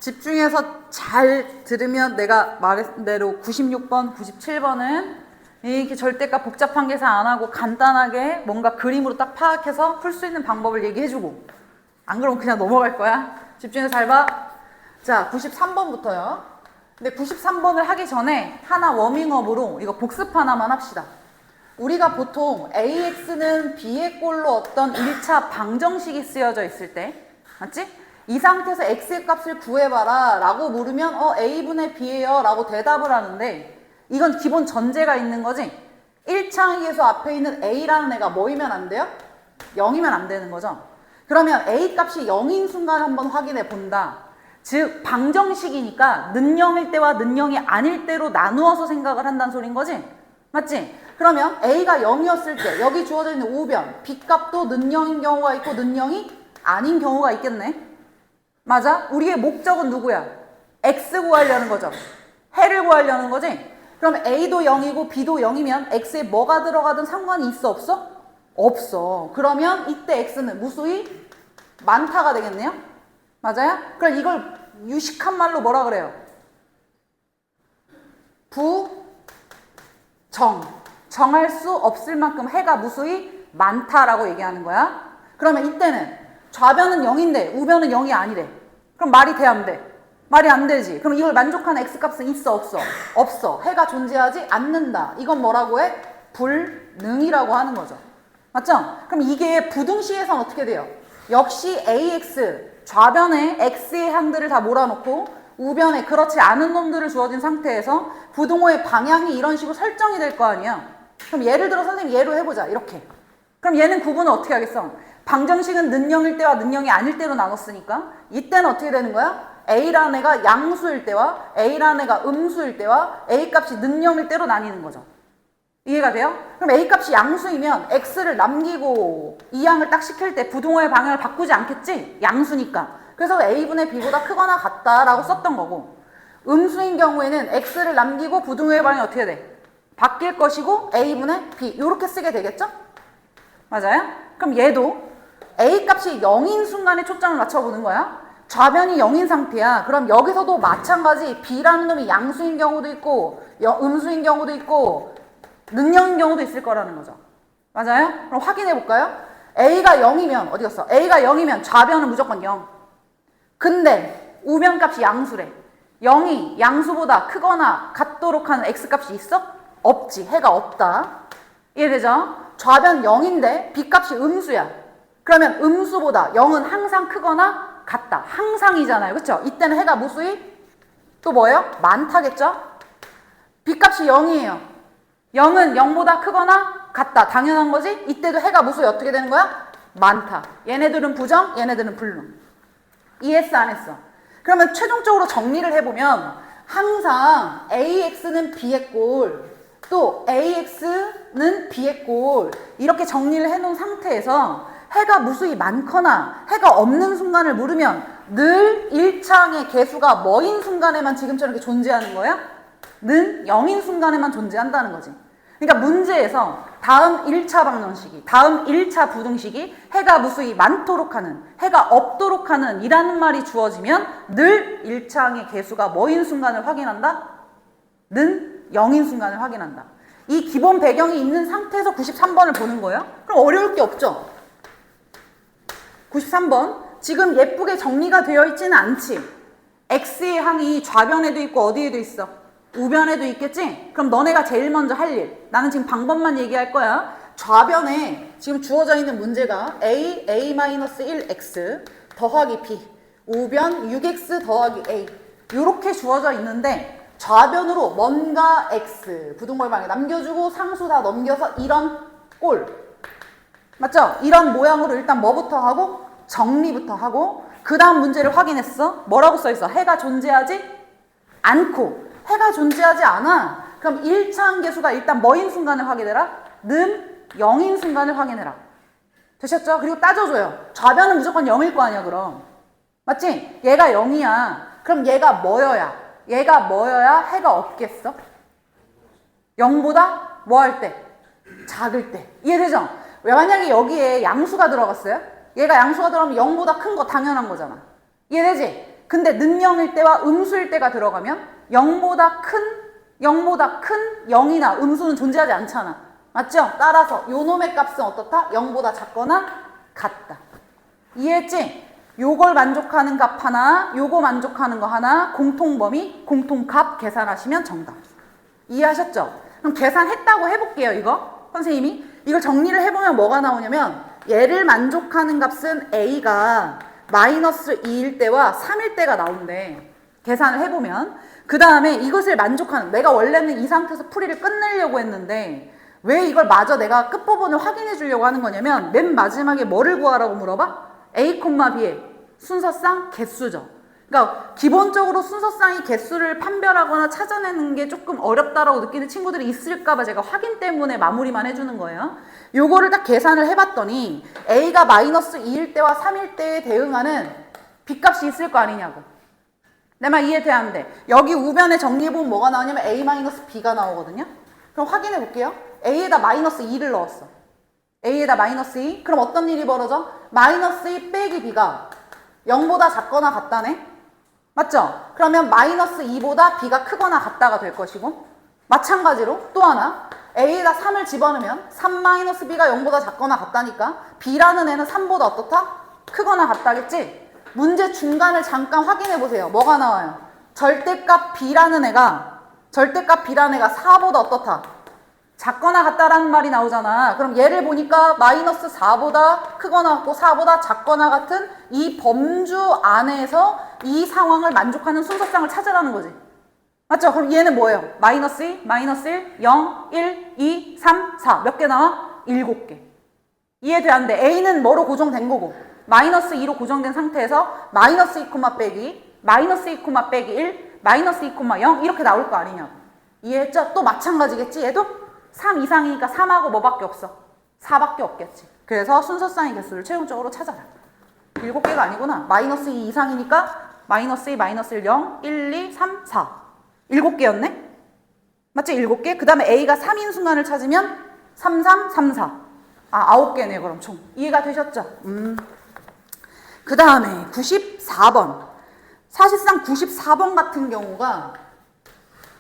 집중해서 잘 들으면 내가 말했던 대로 96번, 97번은 이렇게 절대값 복잡한 계산 안 하고 간단하게 뭔가 그림으로 딱 파악해서 풀 수 있는 방법을 얘기해주고, 안 그러면 그냥 넘어갈 거야. 집중해서 잘 봐. 자, 93번부터요. 근데 93번을 하기 전에 하나 워밍업으로 이거 복습 하나만 합시다. 우리가 보통 AX는 B의 꼴로 어떤 1차 방정식이 쓰여져 있을 때, 맞지? 이 상태에서 X의 값을 구해봐라 라고 물으면 A분의 B예요 라고 대답을 하는데, 이건 기본 전제가 있는 거지. 1차항계수 앞에 있는 A라는 애가 뭐이면 안 돼요? 0이면 안 되는 거죠. 그러면 A 값이 0인 순간 한번 확인해 본다. 즉 방정식이니까 는0일 때와 는0이 아닐 때로 나누어서 생각을 한다는 소린 거지? 맞지? 그러면 A가 0이었을 때 여기 주어져 있는 우변 B 값도 는0인 경우가 있고 는0이 아닌 경우가 있겠네. 맞아? 우리의 목적은 누구야? X 구하려는 거죠. 해를 구하려는 거지? 그럼 A도 0이고 B도 0이면 X에 뭐가 들어가든 상관이 있어 없어? 없어. 그러면 이때 X는 무수히 많다가 되겠네요? 맞아요? 그럼 이걸 유식한 말로 뭐라 그래요? 정할 수 없을 만큼 해가 무수히 많다라고 얘기하는 거야. 그러면 이때는 좌변은 0인데 우변은 0이 아니래. 그럼 말이 돼, 안 돼? 말이 안 되지. 그럼 이걸 만족하는 X값은 있어 없어? 없어. 해가 존재하지 않는다. 이건 뭐라고 해? 불능이라고 하는 거죠. 맞죠? 그럼 이게 부등식에선 어떻게 돼요? 역시 AX, 좌변에 X의 항들을 다 몰아놓고 우변에 그렇지 않은 놈들을 주어진 상태에서 부등호의 방향이 이런 식으로 설정이 될 거 아니야. 그럼 예를 들어 선생님 얘로 해보자. 이렇게. 그럼 얘는 구분을 어떻게 하겠어? 방정식은 는0일 때와 는0이 아닐 때로 나눴으니까 이때는 어떻게 되는 거야? A라는 애가 양수일 때와 A라는 애가 음수일 때와 A값이 는0일 때로 나뉘는 거죠. 이해가 돼요? 그럼 A값이 양수이면 X를 남기고 이 양을 딱 시킬 때 부등호의 방향을 바꾸지 않겠지? 양수니까. 그래서 A분의 B보다 크거나 같다라고 썼던 거고, 음수인 경우에는 X를 남기고 부등호의 방향이 어떻게 돼? 바뀔 것이고 A분의 B 이렇게 쓰게 되겠죠? 맞아요? 그럼 얘도 A값이 0인 순간에 초점을 맞춰보는 거야. 좌변이 0인 상태야. 그럼 여기서도 마찬가지 B라는 놈이 양수인 경우도 있고 음수인 경우도 있고 는0인 경우도 있을 거라는 거죠. 맞아요? 그럼 확인해 볼까요? A가 0이면 어디 갔어? A가 0이면 좌변은 무조건 0. 근데 우변 값이 양수래. 0이 양수보다 크거나 같도록 하는 X값이 있어? 없지. 해가 없다. 이해되죠? 좌변 0인데 B 값이 음수야. 그러면 음수보다 0은 항상 크거나 같다. 항상이잖아요. 그쵸? 이때는 해가 무수히 또 뭐예요? 많다겠죠? B 값이 0이에요. 0은 0보다 크거나 같다. 당연한 거지? 이때도 해가 무수히 어떻게 되는 거야? 많다. 얘네들은 부정, 얘네들은 불능. 이해했어, 안 했어? 그러면 최종적으로 정리를 해보면 항상 AX는 B의 꼴, 또 AX는 B의 꼴 이렇게 정리를 해놓은 상태에서 해가 무수히 많거나 해가 없는 순간을 물으면 늘 1차항의 개수가 뭐인 순간에만 지금처럼 이렇게 존재하는 거야? 는 0인 순간에만 존재한다는 거지. 그러니까 문제에서 다음 1차 방정식이, 다음 1차 부등식이 해가 무수히 많도록 하는, 해가 없도록 하는 이라는 말이 주어지면 늘 1차항의 개수가 뭐인 순간을 확인한다? 는 0인 순간을 확인한다. 이 기본 배경이 있는 상태에서 93번을 보는 거예요. 그럼 어려울 게 없죠? 93번. 지금 예쁘게 정리가 되어 있지는 않지. X의 항이 좌변에도 있고 어디에도 있어? 우변에도 있겠지? 그럼 너네가 제일 먼저 할 일. 나는 지금 방법만 얘기할 거야. 좌변에 지금 주어져 있는 문제가 A, A-1X 더하기 B, 우변 6X 더하기 A 이렇게 주어져 있는데 좌변으로 뭔가 X 부등호의 방향에 남겨주고 상수 다 넘겨서 이런 꼴. 맞죠? 이런 모양으로 일단 뭐부터 하고? 정리부터 하고 그 다음 문제를 확인했어. 뭐라고 써있어? 해가 존재하지 않고. 해가 존재하지 않아. 그럼 1차항 계수가 일단 뭐인 순간을 확인해라? 는 0인 순간을 확인해라. 되셨죠? 그리고 따져줘요. 좌변은 무조건 0일 거 아니야 그럼. 맞지? 얘가 0이야. 그럼 얘가 뭐여야? 얘가 뭐여야 해가 없겠어? 0보다 뭐 할 때? 작을 때. 이해되죠? 만약에 여기에 양수가 들어갔어요? 얘가 양수가 들어가면 0보다 큰 거 당연한 거잖아. 이해되지? 근데 능영일 때와 음수일 때가 들어가면 0보다 큰 0이나 음수는 존재하지 않잖아. 맞죠? 따라서 요 놈의 값은 어떻다? 0보다 작거나 같다. 이해했지? 요걸 만족하는 값 하나, 요거 만족하는 거 하나, 공통범위, 공통값 계산하시면 정답. 이해하셨죠? 그럼 계산했다고 해볼게요, 이거. 선생님이. 이걸 정리를 해보면 뭐가 나오냐면 얘를 만족하는 값은 A가 마이너스 2일 때와 3일 때가 나온대. 계산을 해보면. 그 다음에 이것을 만족하는, 내가 원래는 이 상태에서 풀이를 끝내려고 했는데 왜 이걸 마저 내가 끝부분을 확인해 주려고 하는 거냐면 맨 마지막에 뭐를 구하라고 물어봐? A, B의 순서상 개수죠. 그러니까 기본적으로 순서상이 개수를 판별하거나 찾아내는 게 조금 어렵다라고 느끼는 친구들이 있을까봐 제가 확인 때문에 마무리만 해주는 거예요. 요거를 딱 계산을 해봤더니 A가 마이너스 2일 때와 3일 때에 대응하는 B값이 있을 거 아니냐고. 내 말 이해돼 안 돼? 여기 우변에 정리해보면 뭐가 나오냐면 A-B가 나오거든요. 그럼 확인해 볼게요. A에다 마이너스 2를 넣었어. A에다 마이너스 2. 그럼 어떤 일이 벌어져? 마이너스 2 빼기 B가 0보다 작거나 같다네? 맞죠? 그러면 마이너스 2보다 B가 크거나 같다가 될 것이고 마찬가지로 또 하나 A에다 3을 집어넣으면 3-B가 0보다 작거나 같다니까 B라는 애는 3보다 어떻다? 크거나 같다겠지? 문제 중간을 잠깐 확인해 보세요. 뭐가 나와요? 절대값 B라는 애가 4보다 어떻다? 작거나 같다라는 말이 나오잖아. 그럼 얘를 보니까 마이너스 4보다 크거나 같고 4보다 작거나 같은 이 범주 안에서 이 상황을 만족하는 순서상을 찾으라는 거지. 맞죠? 그럼 얘는 뭐예요? 마이너스 2, 마이너스 1, 0, 1, 2, 3, 4. 몇 개 나와? 7개. 이해돼 안 돼? A는 뭐로 고정된 거고 마이너스 2로 고정된 상태에서 마이너스 2, 빼기, 마이너스 2, 빼기 1, 마이너스 2, 0 이렇게 나올 거 아니냐고. 이해했죠? 또 마찬가지겠지? 얘도 3 이상이니까 3하고 뭐밖에 없어? 4밖에 없겠지. 그래서 순서상의 개수를 최종적으로 찾아라. 7개가 아니구나. 마이너스 2 이상이니까 마이너스 2, 마이너스 1, 0, 1, 2, 3, 4. 7개였네? 맞지? 7개? 그 다음에 A가 3인 순간을 찾으면 3, 3, 3, 4. 9개네 그럼 총. 이해가 되셨죠? 그 다음에 94번. 사실상 94번 같은 경우가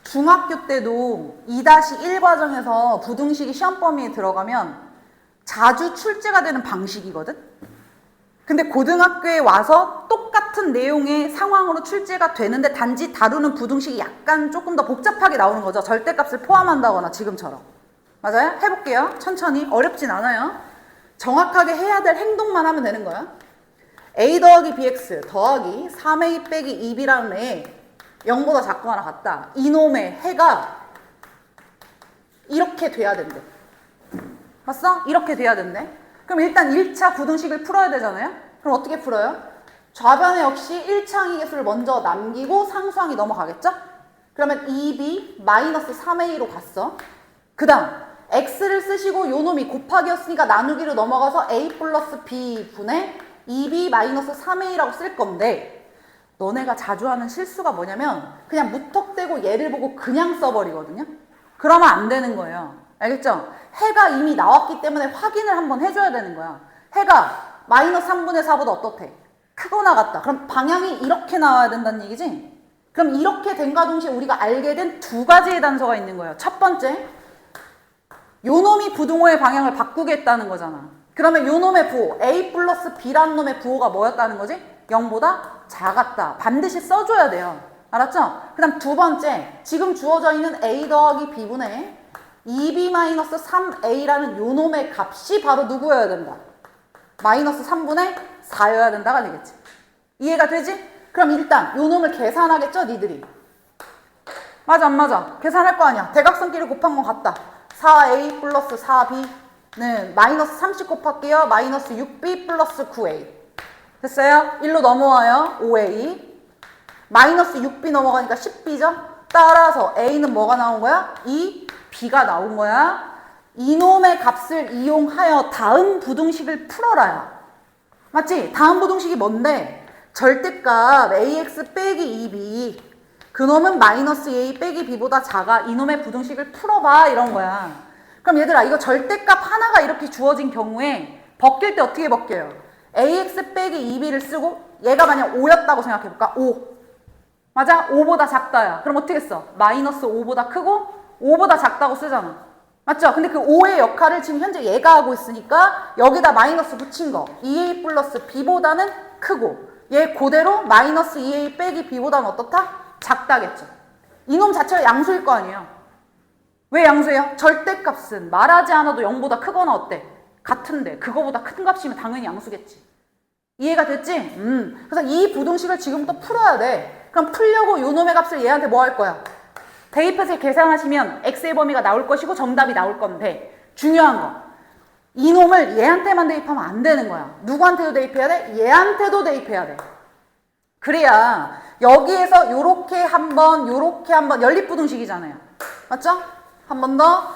중학교 때도 2-1 과정에서 부등식이 시험 범위에 들어가면 자주 출제가 되는 방식이거든? 근데 고등학교에 와서 똑같은 내용의 상황으로 출제가 되는데 단지 다루는 부등식이 약간 조금 더 복잡하게 나오는 거죠. 절대값을 포함한다거나 지금처럼. 맞아요? 해볼게요. 천천히. 어렵진 않아요. 정확하게 해야 될 행동만 하면 되는 거야. A 더하기 BX 더하기 3A 빼기 2B라는 애 0보다 작거나 같다. 이놈의 해가 이렇게 돼야 된대. 봤어? 이렇게 돼야 된대. 그럼 일단 1차 부등식을 풀어야 되잖아요? 그럼 어떻게 풀어요? 좌변에 역시 1차항의 개수를 먼저 남기고 상수항이 넘어가겠죠? 그러면 2B 마이너스 3A로 갔어. 그 다음 X를 쓰시고 요 놈이 곱하기였으니까 나누기로 넘어가서 A 플러스 B 분의 2B 마이너스 3A라고 쓸 건데 너네가 자주 하는 실수가 뭐냐면 그냥 무턱대고 얘를 보고 그냥 써버리거든요. 그러면 안 되는 거예요. 알겠죠? 해가 이미 나왔기 때문에 확인을 한번 해줘야 되는 거야. 해가 마이너스 3분의 4보다 어떻대? 크거나 같다. 그럼 방향이 이렇게 나와야 된다는 얘기지? 그럼 이렇게 된과 동시에 우리가 알게 된 두 가지의 단서가 있는 거예요. 첫 번째, 요 놈이 부등호의 방향을 바꾸겠다는 거잖아. 그러면 요 놈의 부호, A 플러스 B라는 놈의 부호가 뭐였다는 거지? 0보다 작았다. 반드시 써줘야 돼요. 알았죠? 그 다음 두 번째, 지금 주어져 있는 A 더하기 B분의 2B-3A라는 요 놈의 값이 바로 누구여야 된다? 마이너스 3분의 4여야 된다가 되겠지. 이해가 되지? 그럼 일단 요 놈을 계산하겠죠? 니들이. 맞아 안 맞아? 계산할 거 아니야. 대각선끼리 곱한 건 같다. 4A 플러스 4B는 마이너스 30 곱할게요. 마이너스 6B 플러스 9A. 됐어요? 1로 넘어와요. 5A. 마이너스 6B 넘어가니까 10B죠? 따라서 A는 뭐가 나온 거야? 2B가 나온 거야. 이놈의 값을 이용하여 다음 부등식을 풀어라야. 맞지? 다음 부등식이 뭔데? 절대값 AX 빼기 2B. 그놈은 마이너스 A 빼기 B보다 작아. 이놈의 부등식을 풀어봐. 이런 거야. 그럼 얘들아 이거 절대값 하나가 이렇게 주어진 경우에 벗길 때 어떻게 벗겨요? AX 빼기 2B를 쓰고 얘가 만약 5였다고 생각해볼까? 5. 맞아? 5보다 작다야. 그럼 어떻게 써? 마이너스 5보다 크고 5보다 작다고 쓰잖아. 맞죠? 근데 그 5의 역할을 지금 현재 얘가 하고 있으니까 여기다 마이너스 붙인 거 2a 플러스 b보다는 크고 얘 그대로 마이너스 2a 빼기 b보다는 어떻다? 작다겠죠. 이놈 자체가 양수일 거 아니에요. 왜 양수예요? 절대값은 말하지 않아도 0보다 크거나 어때? 같은데 그거보다 큰 값이면 당연히 양수겠지. 이해가 됐지? 그래서 이 부등식을 지금부터 풀어야 돼. 그럼 풀려고 요놈의 값을 얘한테 뭐 할 거야? 대입해서 계산하시면 x의 범위가 나올 것이고 정답이 나올 건데 중요한 거 이놈을 얘한테만 대입하면 안 되는 거야. 누구한테도 대입해야 돼? 얘한테도 대입해야 돼. 그래야 여기에서 요렇게 한번 요렇게 한번 연립부등식이잖아요. 맞죠? 한 번 더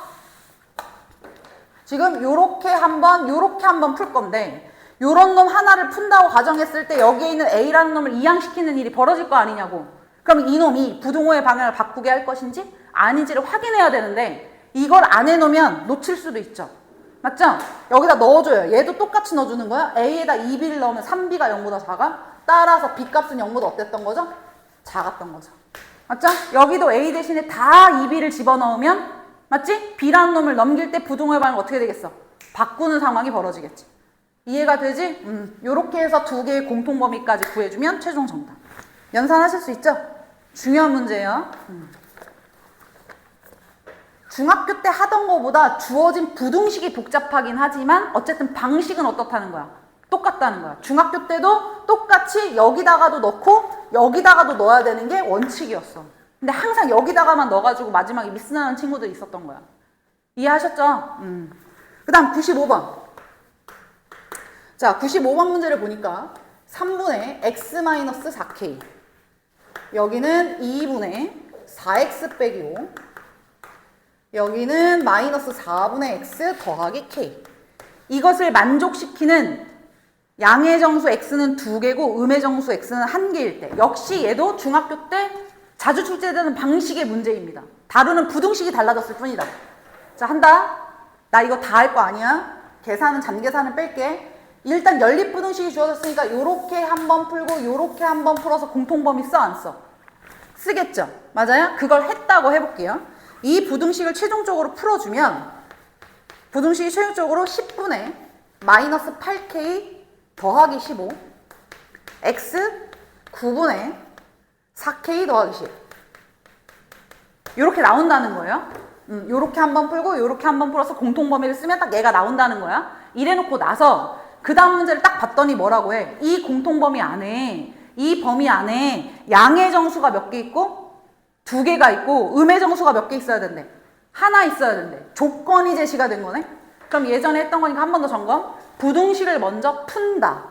지금 요렇게 한번 풀 건데 요런 놈 하나를 푼다고 가정했을 때 여기에 있는 A라는 놈을 이항시키는 일이 벌어질 거 아니냐고. 그럼 이놈이 부등호의 방향을 바꾸게 할 것인지 아닌지를 확인해야 되는데 이걸 안 해놓으면 놓칠 수도 있죠. 맞죠? 여기다 넣어줘요. 얘도 똑같이 넣어주는 거야. A에다 2B를 넣으면 3B가 0보다 작아. 따라서 B값은 0보다 어땠던 거죠? 작았던 거죠. 맞죠? 여기도 A 대신에 다 2B를 집어넣으면 맞지? B라는 놈을 넘길 때 부등호의 방향이 어떻게 되겠어? 바꾸는 상황이 벌어지겠지. 이해가 되지? 요렇게 해서 두 개의 공통범위까지 구해주면 최종 정답. 연산하실 수 있죠? 중요한 문제예요. 중학교 때 하던 거보다 주어진 부등식이 복잡하긴 하지만 어쨌든 방식은 어떻다는 거야? 똑같다는 거야. 중학교 때도 똑같이 여기다가도 넣고 여기다가도 넣어야 되는 게 원칙이었어. 근데 항상 여기다가만 넣어가지고 마지막에 미스나는 친구들이 있었던 거야. 이해하셨죠? 그 다음 95번. 자, 95번 문제를 보니까 3분의 x-4k 여기는 2분의 4x 빼기 5 여기는 마이너스 4분의 x 더하기 k 이것을 만족시키는 양의 정수 x는 2개고 음의 정수 x는 1개일 때 역시 얘도 중학교 때 자주 출제되는 방식의 문제입니다. 다루는 부등식이 달라졌을 뿐이다. 자, 한다. 나 이거 다 할 거 아니야. 계산은 잔계산은 뺄게. 일단 연립부등식이 주어졌으니까 요렇게 한번 풀고 요렇게 한번 풀어서 공통범위 써 안 써? 쓰겠죠? 맞아요? 그걸 했다고 해볼게요. 이 부등식을 최종적으로 풀어주면 부등식이 최종적으로 10분의 마이너스 8k 더하기 15 x 9분의 4k 더하기 10 요렇게 나온다는 거예요. 요렇게 한번 풀고 요렇게 한번 풀어서 공통범위를 쓰면 딱 얘가 나온다는 거야. 이래놓고 나서 그 다음 문제를 딱 봤더니 뭐라고 해? 이 공통범위 안에 이 범위 안에 양의 정수가 몇 개 있고 2개가 있고 음의 정수가 몇 개 있어야 된대? 하나 있어야 된대. 조건이 제시가 된 거네? 그럼 예전에 했던 거니까 한 번 더 점검. 부등식을 먼저 푼다.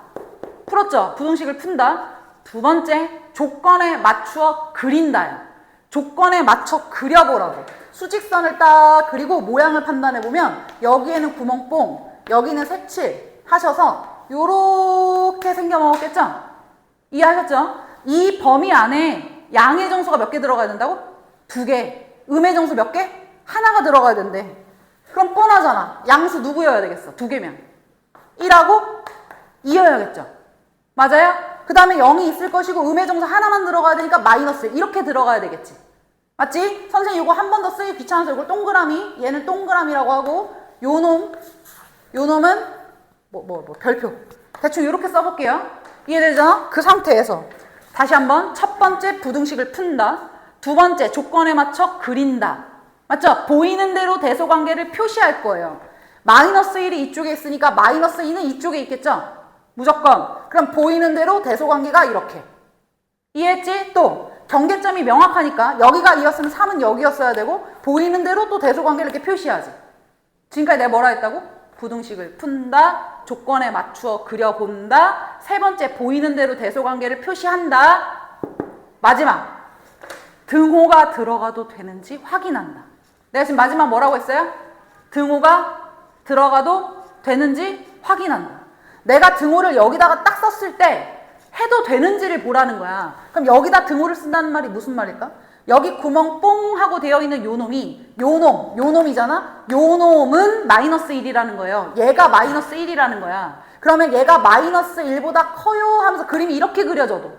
풀었죠? 부등식을 푼다. 두 번째, 조건에 맞추어 그린다야. 조건에 맞춰 그려보라고. 수직선을 딱 그리고 모양을 판단해보면 여기에는 구멍뽕, 여기는 색칠 하셔서 요렇게 생겨 먹었겠죠? 이해하셨죠? 이 범위 안에 양의 정수가 몇 개 들어가야 된다고? 2개. 음의 정수 몇 개? 하나가 들어가야 된대. 그럼 뻔하잖아. 양수 누구여야 되겠어? 2개면. 1하고 2여야겠죠? 맞아요? 그 다음에 0이 있을 것이고 음의 정수 하나만 들어가야 되니까 마이너스 이렇게 들어가야 되겠지. 맞지? 선생님 이거 한 번 더 쓰기 귀찮아서 이걸 동그라미, 얘는 동그라미라고 하고 요놈은 별표. 대충 이렇게 써볼게요. 이해되죠? 그 상태에서 다시 한번 첫 번째 부등식을 푼다. 두 번째 조건에 맞춰 그린다. 맞죠? 보이는 대로 대소관계를 표시할 거예요. 마이너스 1이 이쪽에 있으니까 마이너스 2는 이쪽에 있겠죠? 무조건. 그럼 보이는 대로 대소관계가 이렇게. 이해했지? 또 경계점이 명확하니까 여기가 2였으면 3은 여기였어야 되고 보이는 대로 또 대소관계를 이렇게 표시하지. 지금까지 내가 뭐라 했다고? 부등식을 푼다. 조건에 맞추어 그려본다. 세 번째 보이는 대로 대소관계를 표시한다. 마지막 등호가 들어가도 되는지 확인한다. 내가 지금 마지막 뭐라고 했어요? 등호가 들어가도 되는지 확인한다. 내가 등호를 여기다가 딱 썼을 때 해도 되는지를 보라는 거야. 그럼 여기다 등호를 쓴다는 말이 무슨 말일까? 여기 구멍 뽕 하고 되어 있는 요 놈이 요놈이잖아. 요 놈은 마이너스 1이라는 거예요. 얘가 마이너스 1이라는 거야. 그러면 얘가 마이너스 1보다 커요 하면서 그림이 이렇게 그려져도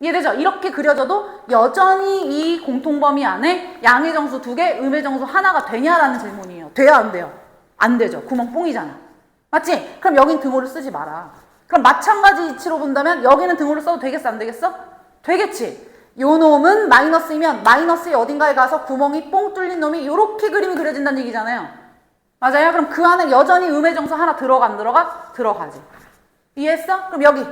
이해되죠? 이렇게 그려져도 여전히 이 공통범위 안에 양의 정수 2개, 음의 정수 하나가 되냐라는 질문이에요. 돼야 안 돼요? 안 되죠. 구멍 뽕이잖아. 맞지? 그럼 여긴 등호를 쓰지 마라. 그럼 마찬가지 이치로 본다면 여기는 등호를 써도 되겠어? 안 되겠어? 되겠지? 요 놈은 마이너스이면 마이너스의 어딘가에 가서 구멍이 뽕 뚫린 놈이 요렇게 그림이 그려진다는 얘기잖아요. 맞아요? 그럼 그 안에 여전히 음의 정수 하나 들어가 안 들어가? 들어가지. 이해했어? 그럼 여기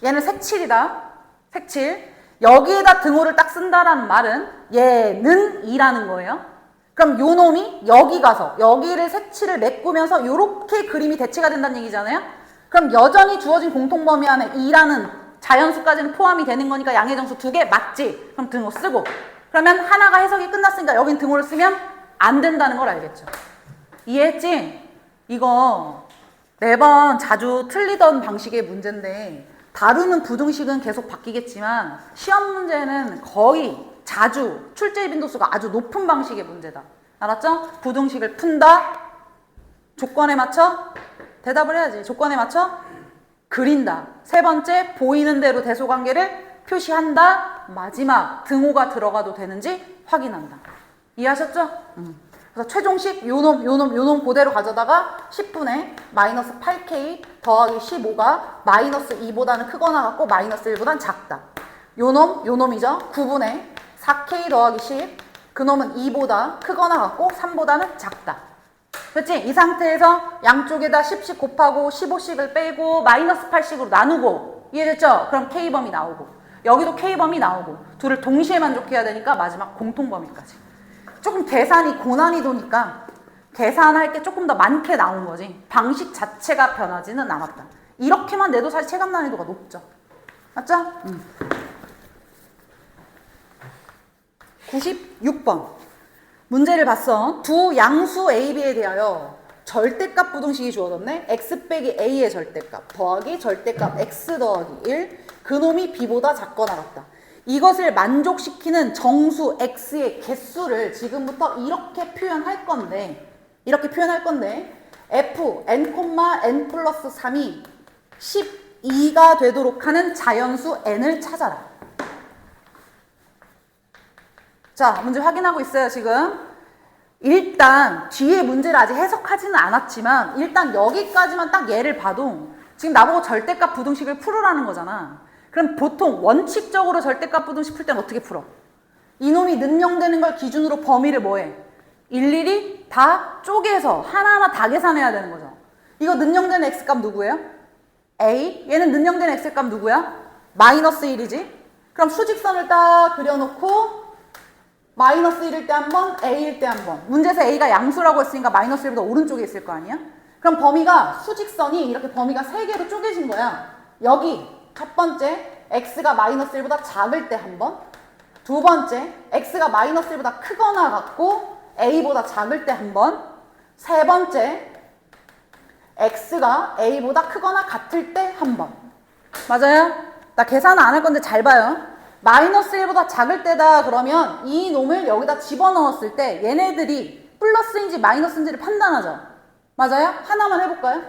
얘는 색칠이다. 색칠. 여기에다 등호를 딱 쓴다라는 말은 얘는 2라는 거예요. 그럼 요 놈이 여기 가서 여기를 색칠을 메꾸면서 요렇게 그림이 대체가 된다는 얘기잖아요. 그럼 여전히 주어진 공통범위 안에 2라는 자연수까지는 포함이 되는 거니까 양의 정수 2개 맞지? 그럼 등호 쓰고. 그러면 하나가 해석이 끝났으니까 여긴 등호를 쓰면 안 된다는 걸 알겠죠? 이해했지? 이거 매번 자주 틀리던 방식의 문제인데 다루는 부등식은 계속 바뀌겠지만 시험 문제는 거의 자주 출제 빈도수가 아주 높은 방식의 문제다. 알았죠? 부등식을 푼다. 조건에 맞춰 대답을 해야지. 조건에 맞춰 그린다. 세 번째 보이는 대로 대소관계를 표시한다. 마지막 등호가 들어가도 되는지 확인한다. 이해하셨죠? 그래서 최종식 요놈 그대로 가져다가 10분의 마이너스 8k 더하기 15가 마이너스 2보다는 크거나 같고 마이너스 1보다는 작다. 요놈이죠. 9분의 4k 더하기 10. 그놈은 2보다 크거나 같고 3보다는 작다. 그렇지? 이 상태에서 양쪽에다 10씩 곱하고 15씩을 빼고 마이너스 8씩으로 나누고 이해됐죠? 그럼 k범위 나오고 여기도 k범위 나오고 둘을 동시에 만족해야 되니까 마지막 공통범위까지. 조금 계산이 고난이도니까 계산할 게 조금 더 많게 나온 거지 방식 자체가 변하지는 않았다. 이렇게만 내도 사실 체감 난이도가 높죠. 맞죠? 96번 문제를 봤어. 두 양수 A, B에 대하여 절대값 부등식이 주어졌네. x 빼기 A의 절대값 더하기 절대값 x 더하기 1 그놈이 B보다 작거나 같다. 이것을 만족시키는 정수 x의 개수를 지금부터 이렇게 표현할 건데 f n, 플러스 3이 12가 되도록 하는 자연수 n을 찾아라. 자, 문제 확인하고 있어요, 지금. 일단 뒤에 문제를 아직 해석하지는 않았지만 일단 여기까지만 딱 예를 봐도 지금 나보고 절대값 부등식을 풀으라는 거잖아. 그럼 보통 원칙적으로 절대값 부등식 풀 때는 어떻게 풀어? 이놈이 능령되는 걸 기준으로 범위를 뭐해? 일일이 다 쪼개서 하나하나 다 계산해야 되는 거죠. 이거 능령되는 x값 누구예요? a. 얘는 능령되는 x값 누구야? 마이너스 1이지. 그럼 수직선을 딱 그려놓고 마이너스 1일 때 한 번, a일 때 한 번. 문제에서 a가 양수라고 했으니까 마이너스 1보다 오른쪽에 있을 거 아니야? 그럼 범위가 수직선이 이렇게 범위가 3개로 쪼개진 거야. 여기 첫 번째 x가 마이너스 1보다 작을 때 한 번, 두 번째 x가 마이너스 1보다 크거나 같고 a보다 작을 때 한 번, 세 번째 x가 a보다 크거나 같을 때 한 번. 맞아요? 나 계산 안 할 건데 잘 봐요. 마이너스 1보다 작을 때다 그러면 이 놈을 여기다 집어넣었을 때 얘네들이 플러스인지 마이너스인지를 판단하죠. 맞아요? 하나만 해볼까요?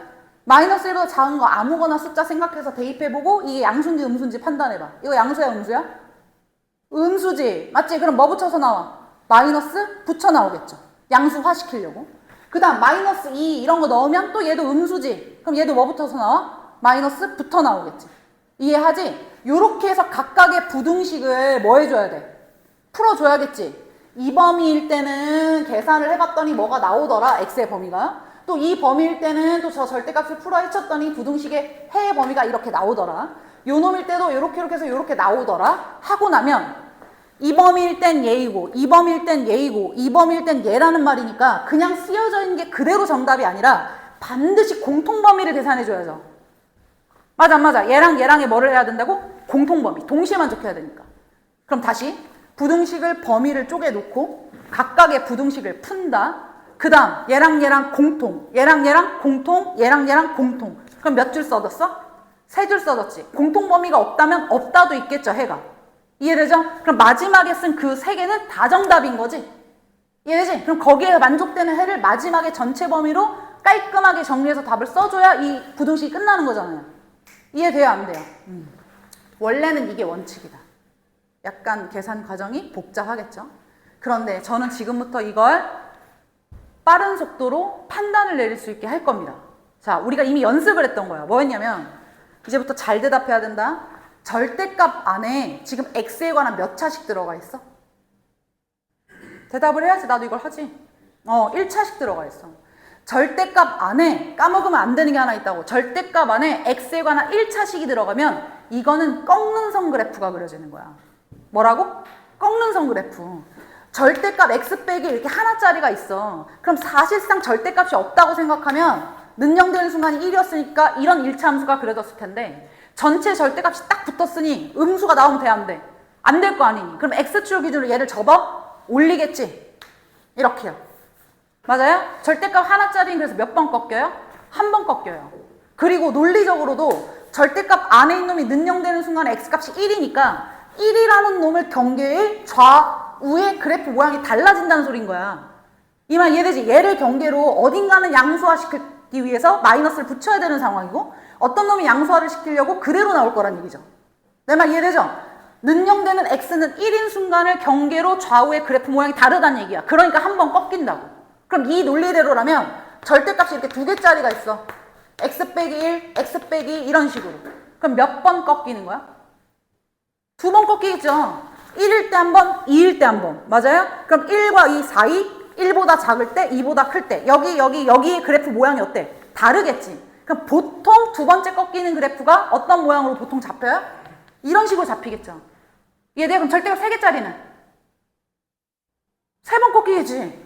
마이너스 1보다 작은 거 아무거나 숫자 생각해서 대입해보고 이게 양수인지 음수인지 판단해봐. 이거 양수야 음수야? 음수지. 맞지? 그럼 뭐 붙여서 나와? 마이너스 붙여 나오겠죠. 양수화 시키려고. 그 다음 마이너스 2 이런 거 넣으면 또 얘도 음수지. 그럼 얘도 뭐 붙어서 나와? 마이너스 붙어 나오겠지. 이해하지? 요렇게 해서 각각의 부등식을 뭐 해줘야 돼? 풀어줘야겠지. 이 범위일 때는 계산을 해봤더니 뭐가 나오더라. x의 범위가. 또 이 범위일 때는 또 저 절대값을 풀어 헤쳤더니 부등식의 해의 범위가 이렇게 나오더라. 요 놈일 때도 요렇게 해서 요렇게 나오더라. 하고 나면 이 범위일 땐 얘이고 이 범위일 땐 얘이고 이 범위일 땐 얘라는 말이니까 그냥 쓰여져 있는 게 그대로 정답이 아니라 반드시 공통범위를 계산해줘야죠. 맞아 안 맞아? 얘랑 얘랑의 뭐를 해야 된다고? 공통범위. 동시에 만족해야 되니까. 그럼 다시 부등식을 범위를 쪼개놓고 각각의 부등식을 푼다. 그 다음 얘랑 얘랑 공통, 얘랑 얘랑 공통, 얘랑 얘랑 공통. 그럼 몇 줄 써졌어? 3줄 써졌지. 공통범위가 없다면 없다도 있겠죠, 해가. 이해되죠? 그럼 마지막에 쓴 그 세 개는 다 정답인 거지. 이해되지? 그럼 거기에 만족되는 해를 마지막에 전체 범위로 깔끔하게 정리해서 답을 써줘야 이 부등식이 끝나는 거잖아요. 이해돼요? 안 돼요? 원래는 이게 원칙이다. 약간 계산 과정이 복잡하겠죠? 그런데 저는 지금부터 이걸 빠른 속도로 판단을 내릴 수 있게 할 겁니다. 자, 우리가 이미 연습을 했던 거야. 뭐였냐면 이제부터 잘 대답해야 된다. 절대값 안에 지금 x에 관한 몇 차식 들어가 있어? 대답을 해야지. 나도 이걸 하지. 1차식 들어가 있어. 절대값 안에 까먹으면 안 되는 게 하나 있다고. 절대값 안에 x에 관한 1차식이 들어가면 이거는 꺾는 선 그래프가 그려지는 거야. 뭐라고? 꺾는 선 그래프. 절대값 x 빼기 이렇게 하나짜리가 있어. 그럼 사실상 절대값이 없다고 생각하면 능령되는 순간이 1이었으니까 이런 1차 함수가 그려졌을 텐데 전체 절대값이 딱 붙었으니 음수가 나오면 돼, 안 돼? 안 될 거 아니니? 그럼 x축 기준으로 얘를 접어? 올리겠지? 이렇게요. 맞아요? 절대값 하나짜리는 그래서 몇 번 꺾여요? 한 번 꺾여요. 그리고 논리적으로도 절대값 안에 있는 놈이 능령되는 순간에 x값이 1이니까 1이라는 놈을 경계에 좌우의 그래프 모양이 달라진다는 소린 거야. 이 말 이해되지? 얘를 경계로 어딘가는 양수화시키기 위해서 마이너스를 붙여야 되는 상황이고 어떤 놈이 양수화를 시키려고 그대로 나올 거란 얘기죠. 내 말 이해되죠? 능령되는 x는 1인 순간을 경계로 좌우의 그래프 모양이 다르다는 얘기야. 그러니까 한 번 꺾인다고. 그럼 이 논리대로라면 절대값이 이렇게 두 개짜리가 있어. x 빼기 1, x 빼기 이런 식으로. 그럼 몇 번 꺾이는 거야? 두 번 꺾이겠죠. 1일 때 한 번, 2일 때 한 번. 맞아요? 그럼 1과 2 사이, 1보다 작을 때, 2보다 클 때. 여기의 그래프 모양이 어때? 다르겠지. 그럼 보통 두 번째 꺾이는 그래프가 어떤 모양으로 보통 잡혀요? 이런 식으로 잡히겠죠. 이해돼요? 그럼 절대값 3개짜리는? 3번 꺾이겠지.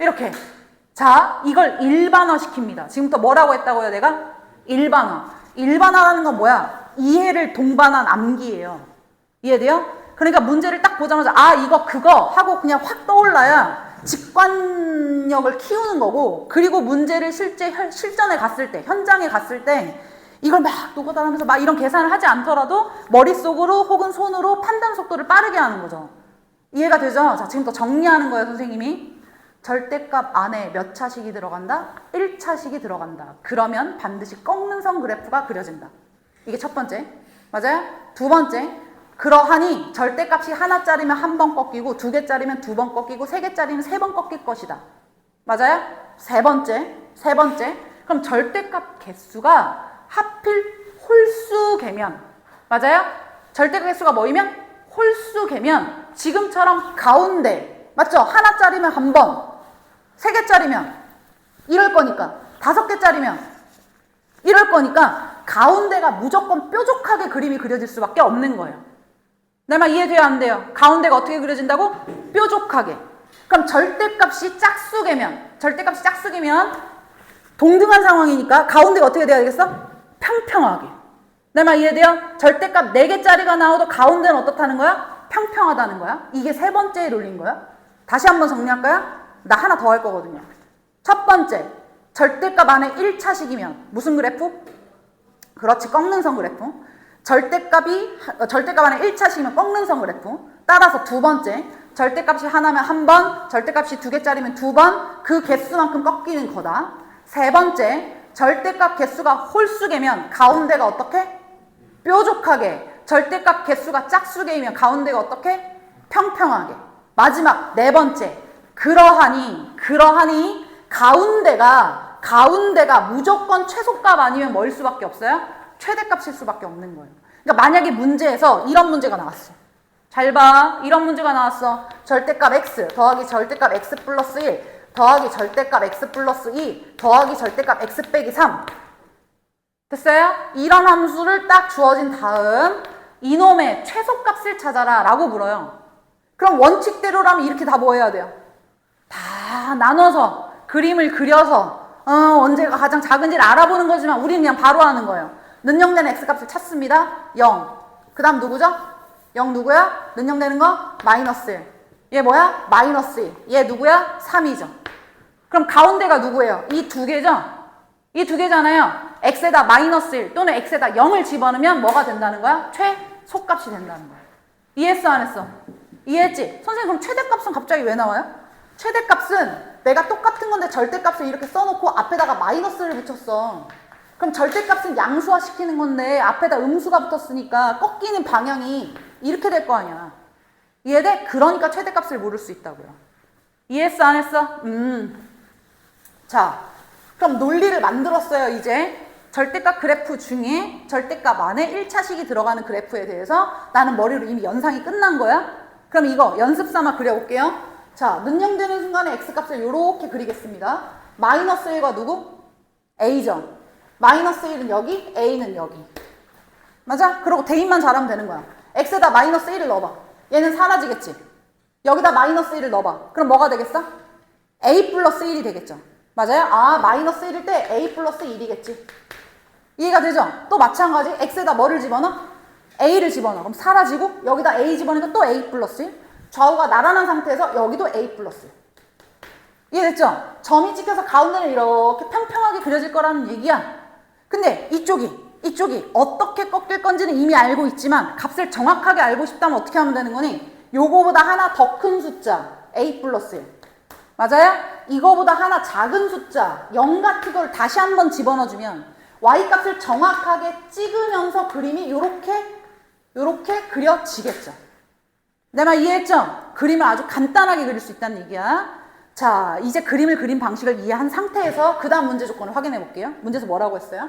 이렇게. 자, 이걸 일반화 시킵니다. 지금부터 뭐라고 했다고요, 내가? 일반화. 일반화라는 건 뭐야? 이해를 동반한 암기예요. 이해돼요? 그러니까 문제를 딱 보자마자 아, 이거 그거 하고 그냥 확 떠올라야 직관력을 키우는 거고, 그리고 문제를 실전에 갔을 때, 현장에 갔을 때 이걸 막 노고다하면서 막 이런 계산을 하지 않더라도 머릿속으로 혹은 손으로 판단 속도를 빠르게 하는 거죠. 이해가 되죠? 자, 지금부터 정리하는 거예요, 선생님이. 절대값 안에 몇 차식이 들어간다? 1차식이 들어간다. 그러면 반드시 꺾는 선 그래프가 그려진다. 이게 첫 번째. 맞아요? 두 번째. 그러하니 절대값이 하나짜리면 한 번 꺾이고 두 개짜리면 두 번 꺾이고 세 개짜리면 세 번 꺾일 것이다. 맞아요? 세 번째. 그럼 절대값 개수가 하필 홀수개면, 맞아요? 절대값 개수가 뭐이면? 홀수개면 지금처럼 가운데, 맞죠? 하나짜리면 한 번, 세 개짜리면 이럴 거니까, 다섯 개짜리면 이럴 거니까 가운데가 무조건 뾰족하게 그림이 그려질 수밖에 없는 거예요. 내 말 이해돼요? 안 돼요? 가운데가 어떻게 그려진다고? 뾰족하게. 그럼 절대값이 짝수개면 동등한 상황이니까 가운데가 어떻게 돼야 되겠어? 평평하게. 내 말 이해돼요? 절대값 4개짜리가 나와도 가운데는 어떻다는 거야? 평평하다는 거야. 이게 세 번째에 롤린 거야. 다시 한번 정리할까요? 나 하나 더 할 거거든요. 첫 번째, 절대값 안에 1차식이면 무슨 그래프? 그렇지, 꺾는 선 그래프. 절대값 안에 1차식이면 꺾는 선 그래프. 따라서 두 번째, 절대값이 하나면 한 번, 절대값이 두 개짜리면 두 번, 그 개수만큼 꺾이는 거다. 세 번째, 절대값 개수가 홀수개면 가운데가 어떻게? 뾰족하게. 절대값 개수가 짝수개이면 가운데가 어떻게? 평평하게. 마지막 네 번째, 그러하니 가운데가 무조건 최소값 아니면 뭐일 수밖에 없어요? 최대값일 수밖에 없는 거예요. 그러니까 만약에 문제에서 이런 문제가 나왔어. 잘 봐. 이런 문제가 나왔어. 절대값 x 더하기 절대값 x 플러스 1 더하기 절대값 x 플러스 2 더하기 절대값 x 빼기 3. 됐어요? 이런 함수를 딱 주어진 다음 이놈의 최소값을 찾아라 라고 물어요. 그럼 원칙대로라면 이렇게 다 뭐 해야 돼요? 다 나눠서 그림을 그려서 언제가 가장 작은지를 알아보는 거지만 우리는 그냥 바로 하는 거예요. 능령되는 x값을 찾습니다. 0. 그 다음 누구죠? 0 누구야? 능령되는 거? 마이너스 1. 얘 뭐야? 마이너스 1. 얘 누구야? 3이죠. 그럼 가운데가 누구예요? 이 두 개죠? 이 두 개잖아요. x에다 마이너스 1 또는 x에다 0을 집어넣으면 뭐가 된다는 거야? 속값이 된다는 거야. 이해했어 안 했어? 이해했지? 선생님 그럼 최대값은 갑자기 왜 나와요? 최대값은 내가 똑같은 건데 절대값을 이렇게 써놓고 앞에다가 마이너스를 붙였어. 그럼 절대값은 양수화 시키는 건데 앞에다 음수가 붙었으니까 꺾이는 방향이 이렇게 될 거 아니야. 이해돼? 그러니까 최대값을 모를 수 있다고요. 이해했어 안 했어? 자, 그럼 논리를 만들었어요 이제. 절대값 그래프 중에 절대값 안에 1차식이 들어가는 그래프에 대해서 나는 머리로 이미 연상이 끝난 거야. 그럼 이거 연습 삼아 그려볼게요. 자, 능령되는 순간에 x값을 이렇게 그리겠습니다. 마이너스 1과 누구? a죠. 마이너스 1은 여기, a는 여기. 맞아? 그리고 대입만 잘하면 되는 거야. x에다 마이너스 1을 넣어봐. 얘는 사라지겠지. 여기다 마이너스 1을 넣어봐. 그럼 뭐가 되겠어? a 플러스 1이 되겠죠. 맞아요? 아, 마이너스 1일 때 a 플러스 1이겠지. 이해가 되죠? 또 마찬가지. x에다 뭐를 집어넣어? a를 집어넣어. 그럼 사라지고 여기다 a 집어넣으니까 또 a 플러스 1. 좌우가 나란한 상태에서 여기도 a 플러스 1. 이해됐죠? 점이 찍혀서 가운데는 이렇게 평평하게 그려질 거라는 얘기야. 근데 이쪽이 어떻게 꺾일 건지는 이미 알고 있지만 값을 정확하게 알고 싶다면 어떻게 하면 되는 거니? 요거보다 하나 더 큰 숫자 a 플러스 1. 맞아요? 이거보다 하나 작은 숫자 0 같은 걸 다시 한번 집어넣어주면 y값을 정확하게 찍으면서 그림이 요렇게 그려지겠죠. 내 말 이해했죠? 그림을 아주 간단하게 그릴 수 있다는 얘기야. 자, 이제 그림을 그린 방식을 이해한 상태에서 그 다음 문제 조건을 확인해 볼게요. 문제에서 뭐라고 했어요?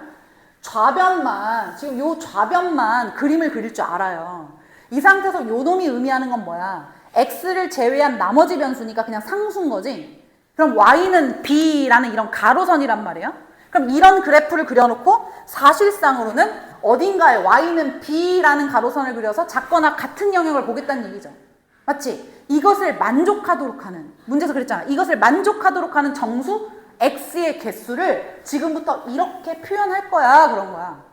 좌변만, 지금 요 좌변만 그림을 그릴 줄 알아요. 이 상태에서 요 놈이 의미하는 건 뭐야? x를 제외한 나머지 변수니까 그냥 상수인 거지. 그럼 y는 b라는 이런 가로선이란 말이에요. 그럼 이런 그래프를 그려놓고 사실상으로는 어딘가에 y는 b라는 가로선을 그려서 작거나 같은 영역을 보겠다는 얘기죠. 맞지? 이것을 만족하도록 하는, 문제에서 그랬잖아. 이것을 만족하도록 하는 정수 x의 개수를 지금부터 이렇게 표현할 거야. 그런 거야.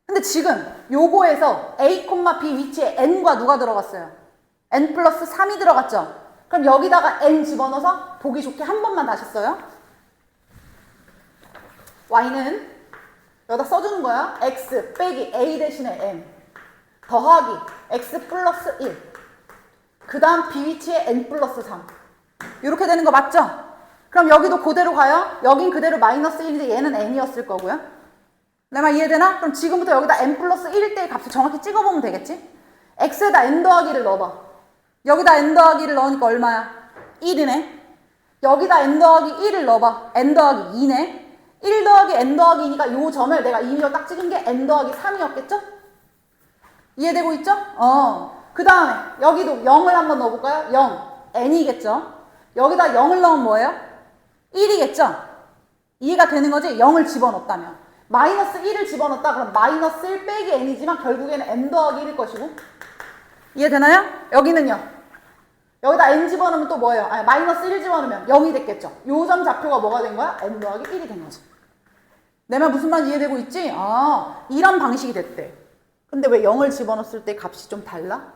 근데 지금 요거에서 a, b 위치에 n과 누가 들어갔어요? n 플러스 3이 들어갔죠? 그럼 여기다가 n 집어넣어서 보기 좋게 한 번만 다시 써요. y는 여기다 써주는 거야. x 빼기 a 대신에 n 더하기 x 플러스 1 그 다음 b 위치에 n 플러스 3 이렇게 되는 거 맞죠? 그럼 여기도 그대로 가요. 여긴 그대로 마이너스 1인데 얘는 n이었을 거고요. 내 말 이해되나? 그럼 지금부터 여기다 n 플러스 1일 때의 값을 정확히 찍어보면 되겠지? x에다 n 더하기를 넣어봐. 여기다 n 더하기를 넣으니까 얼마야? 1이네. 여기다 n 더하기 1을 넣어봐. n 더하기 2네. 1 더하기 n 더하기 2니까 요 점을 내가 임의로 딱 찍은 게 n 더하기 3이었겠죠? 이해되고 있죠? 그 다음에 여기도 0을 한번 넣어볼까요? 0, n이겠죠? 여기다 0을 넣으면 뭐예요? 1이겠죠? 이해가 되는 거지? 0을 집어넣었다면. 마이너스 1을 집어넣었다 그럼 마이너스 1 빼기 n이지만 결국에는 n 더하기 1일 것이고. 이해되나요? 여기는요. 여기다 n 집어넣으면 또 뭐예요? 아니, 마이너스 1 집어넣으면 0이 됐겠죠? 요 점 좌표가 뭐가 된 거야? n 더하기 1이 된 거지. 내 말 무슨 말 이해되고 있지? 아, 이런 방식이 됐대. 근데 왜 0을 집어넣었을 때 값이 좀 달라?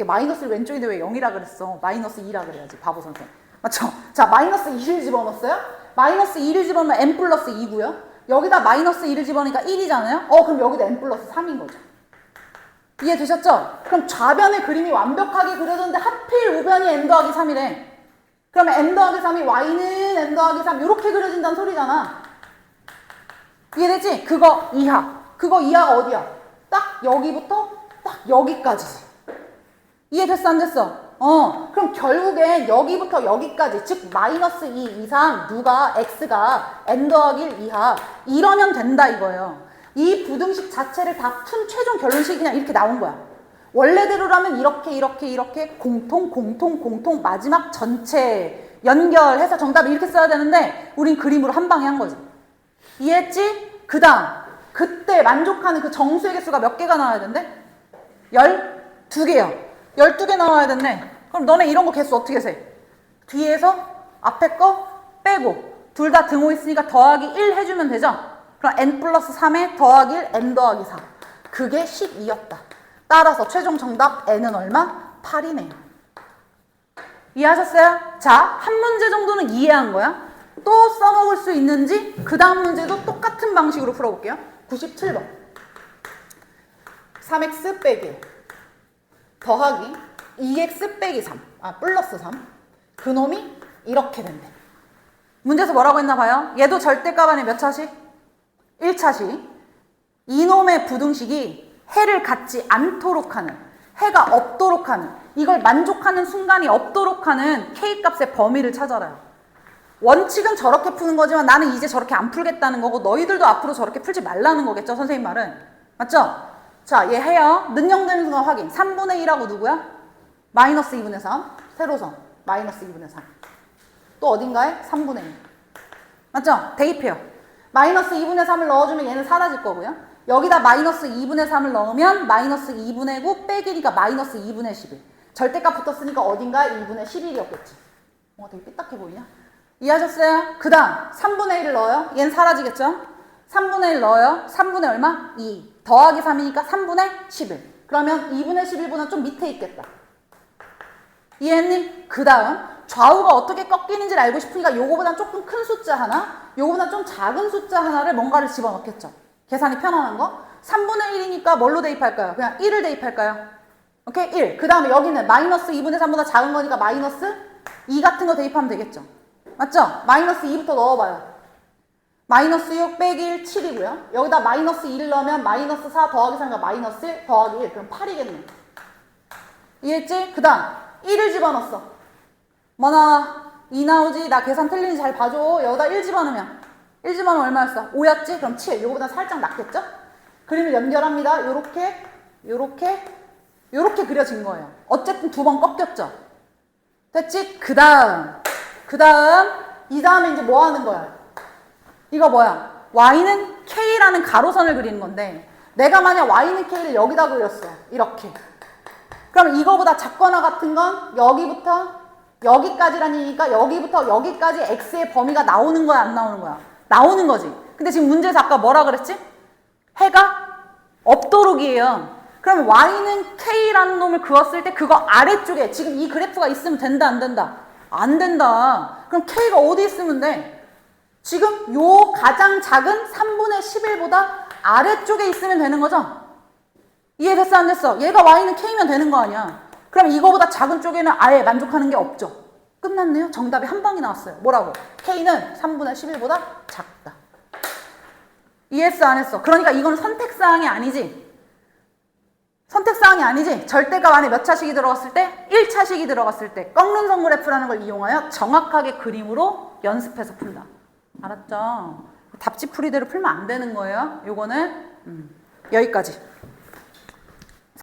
마이너스를 왼쪽인데 왜 0이라 그랬어? 마이너스 2라 그래야지. 바보 선생. 맞죠? 자, 마이너스 2를 집어넣었어요? 마이너스 2를 집어넣으면 n 플러스 2고요. 여기다 마이너스 2를 집어넣으니까 1이잖아요? 그럼 여기다 n 플러스 3인 거죠. 이해되셨죠? 그럼 좌변의 그림이 완벽하게 그려졌는데 하필 우변이 n 더하기 3이래. 그러면 n 더하기 3이 y는 n 더하기 3 이렇게 그려진다는 소리잖아. 이해되지? 그거 이하가 어디야? 딱 여기부터 딱 여기까지지. 이해됐어 안 됐어? 그럼 결국엔 여기부터 여기까지 즉 마이너스 2 이상 누가 x가 n 더하기 1 이하 이러면 된다 이거예요. 이 부등식 자체를 다 푼 최종 결론식이 그냥 이렇게 나온 거야. 원래대로라면 이렇게 공통 마지막 전체 연결해서 정답을 이렇게 써야 되는데 우린 그림으로 한 방에 한 거지. 이해했지? 그 다음 그때 만족하는 그 정수의 개수가 몇 개가 나와야 된대? 12개요. 12개 나와야 된대. 그럼 너네 이런 거 개수 어떻게 세? 뒤에서 앞에 거 빼고 둘 다 등호 있으니까 더하기 1 해주면 되죠? 그럼 n 플러스 3에 더하기 1 n 더하기 4 그게 12였다. 따라서 최종 정답 n은 얼마? 8이네요. 이해하셨어요? 자, 한 문제 정도는 이해한 거야. 또 써먹을 수 있는지 그 다음 문제도 똑같은 방식으로 풀어볼게요. 97번. 3x 빼기 1 더하기 2x 빼기 3. 플러스 3. 그놈이 이렇게 된대. 문제에서 뭐라고 했나 봐요? 얘도 절대값 몇 차식? 1차식. 이놈의 부등식이 해를 갖지 않도록 하는, 해가 없도록 하는, 이걸 만족하는 순간이 없도록 하는 K값의 범위를 찾아라요. 원칙은 저렇게 푸는 거지만 나는 이제 저렇게 안 풀겠다는 거고 너희들도 앞으로 저렇게 풀지 말라는 거겠죠, 선생님 말은. 맞죠? 자, 얘 해요. 능력되는 순간 확인. 3분의 1하고 누구야? 마이너스 2분의 3. 세로선. 마이너스 2분의 3. 또 어딘가에? 3분의 1. 맞죠? 대입해요. 마이너스 2분의 3을 넣어주면 얘는 사라질 거고요. 여기다 마이너스 2분의 3을 넣으면 마이너스 2분의 9 빼기니까 마이너스 2분의 11. 절대값 붙었으니까 어딘가에 2분의 11이었겠지. 뭔가 되게 삐딱해 보이냐? 이해하셨어요? 그 다음 3분의 1을 넣어요. 얘는 사라지겠죠? 3분의 1 넣어요. 3분의 얼마? 2. 더하기 3이니까 3분의 11. 그러면 2분의 11보다 좀 밑에 있겠다. 이해했니? 그 다음 좌우가 어떻게 꺾이는지를 알고 싶으니까 요거보다 조금 큰 숫자 하나, 요거보다 좀 작은 숫자 하나를 뭔가를 집어넣겠죠. 계산이 편안한 거. 3분의 1이니까 뭘로 대입할까요? 그냥 1을 대입할까요? 오케이? 1. 그 다음에 여기는 마이너스 2분의 3보다 작은 거니까 마이너스 2 같은 거 대입하면 되겠죠. 맞죠? 마이너스 2부터 넣어봐요. 마이너스 6 빼기 1, 7이고요. 여기다 마이너스 2를 넣으면 마이너스 4 더하기 3과 마이너스 1 더하기 1. 그럼 8이겠네. 이해했지? 그 다음 1을 집어넣었어. 뭐 나와? 2 나오지? 나 계산 틀리는지 잘 봐줘. 여기다 1 집어넣으면 1 집어넣으면 얼마였어? 5였지? 그럼 7. 요거보다 살짝 낮겠죠? 그림을 연결합니다. 요렇게 요렇게 그려진 거예요. 어쨌든 두 번 꺾였죠? 됐지? 그 다음 이 다음에 이제 뭐 하는 거야? 이거 뭐야? y는 k라는 가로선을 그리는 건데 내가 만약 y는 k를 여기다 그렸어. 이렇게. 그럼 이거보다 작거나 같은 건 여기부터 여기까지라니까 여기부터 여기까지 x의 범위가 나오는 거야, 안 나오는 거야? 나오는 거지. 근데 지금 문제에서 아까 뭐라 그랬지? 해가 없도록이에요. 그럼 y는 k라는 놈을 그었을 때 그거 아래쪽에 지금 이 그래프가 있으면 된다, 안 된다? 안 된다. 그럼 k가 어디 있으면 돼? 지금 요 가장 작은 3분의 11보다 아래쪽에 있으면 되는 거죠? 이해됐어, 안 됐어? 얘가 y는 k면 되는 거 아니야. 그럼 이거보다 작은 쪽에는 아예 만족하는 게 없죠. 끝났네요. 정답이 한 방이 나왔어요. 뭐라고? k는 3분의 11보다 작다. 이해했어, 안 했어? 그러니까 이건 선택사항이 아니지. 선택사항이 아니지. 절대값 안에 몇 차식이 들어갔을 때? 1차식이 들어갔을 때 꺾는 선 그래프라는 걸 이용하여 정확하게 그림으로 연습해서 풀다. 알았죠? 답지풀이대로 풀면 안 되는 거예요. 요거는 여기까지.